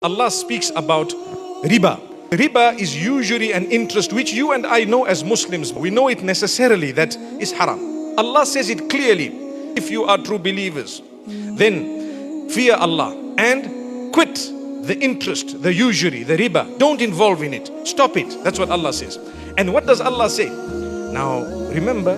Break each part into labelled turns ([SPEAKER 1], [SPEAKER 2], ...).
[SPEAKER 1] Allah speaks about RIBA. RIBA is usury and interest, which you and I know as Muslims. We know it necessarily that is haram. Allah says it clearly. If you are true believers, then fear Allah and quit the interest, the usury, the riba. Don't involve in it. Stop it. That's what Allah says. And what does Allah say? Now, remember,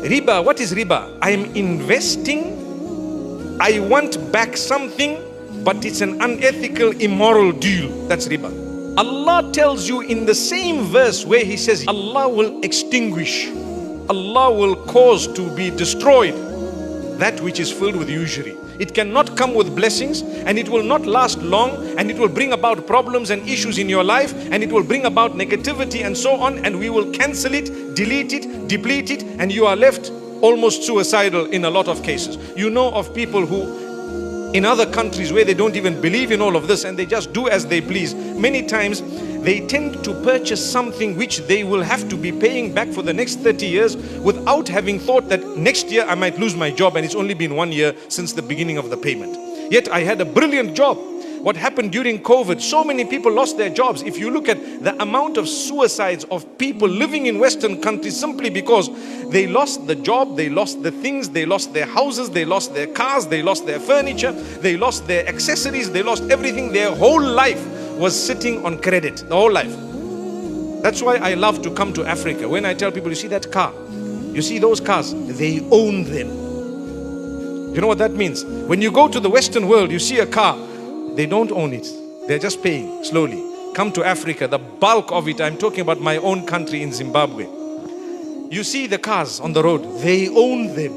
[SPEAKER 1] riba, what is riba? I am investing, I want back something, but it's an unethical, immoral deal. That's riba. Allah tells you in the same verse where He says, Allah will extinguish, Allah will cause to be destroyed that which is filled with usury. It cannot come with blessings, and it will not last long, and it will bring about problems and issues in your life, and it will bring about negativity and so on, and we will cancel it, delete it, deplete it, and you are left almost suicidal in a lot of cases. You know of people who in other countries where they don't even believe in all of this and they just do as they please. Many times they tend to purchase something which they will have to be paying back for the next 30 years without having thought that next year I might lose my job and it's only been 1 year since the beginning of the payment. Yet I had a brilliant job. What happened during COVID, so many people lost their jobs. If you look at the amount of suicides of people living in Western countries simply because they lost the job, they lost the things, they lost their houses, they lost their cars, they lost their furniture, they lost their accessories, they lost everything. Their whole life was sitting on credit, the whole life. That's why I love to come to Africa. When I tell people, you see that car, you see those cars, they own them. You know what that means? When you go to the Western world, you see a car, they don't own it. They're just paying slowly. Come to Africa, the bulk of it, I'm talking about my own country in Zimbabwe. You see the cars on the road, they own them.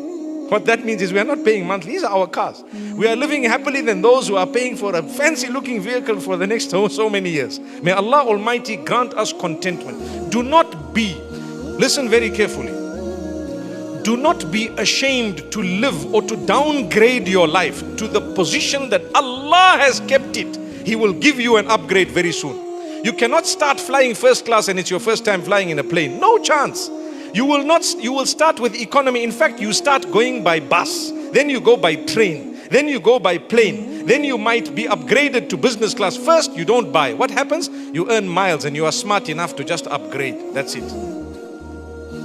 [SPEAKER 1] What that means is we are not paying monthly. These are our cars. We are living happily than those who are paying for a fancy looking vehicle for the next so many years. May Allah Almighty grant us contentment. Do not be, listen very carefully, do not be ashamed to live or to downgrade your life to the position that Allah has kept it. He will give you an upgrade very soon. You cannot start flying first class and it's your first time flying in a plane. No chance. You will start with economy. In fact, you start going by bus, then you go by train, then you go by plane, then you might be upgraded to business class. First, you don't buy. What happens? You earn miles and you are smart enough to just upgrade. That's it.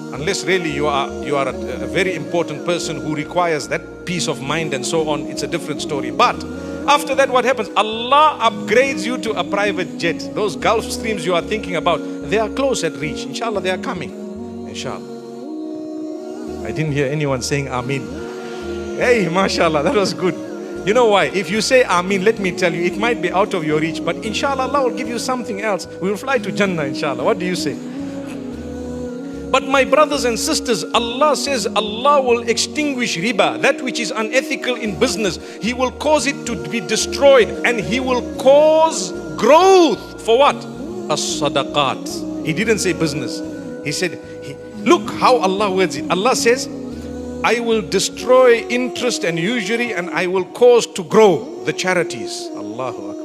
[SPEAKER 1] Unless really you are a very important person who requires that peace of mind and so on, it's a different story. But after that, what happens? Allah upgrades you to a private jet. Those Gulf streams you are thinking about, they are close at reach. Inshallah, they are coming. Inshallah. I didn't hear anyone saying Ameen. Hey, mashallah, that was good. You know why? If you say Ameen, let me tell you, it might be out of your reach, but inshallah, Allah will give you something else. We will fly to Jannah, inshallah. What do you say? But my brothers and sisters, Allah says Allah will extinguish riba, that which is unethical in business. He will cause it to be destroyed, and He will cause growth. For what? As-sadaqat. He didn't say business. He said, look how Allah words it. Allah says, I will destroy interest and usury and I will cause to grow the charities. Allahu Akbar.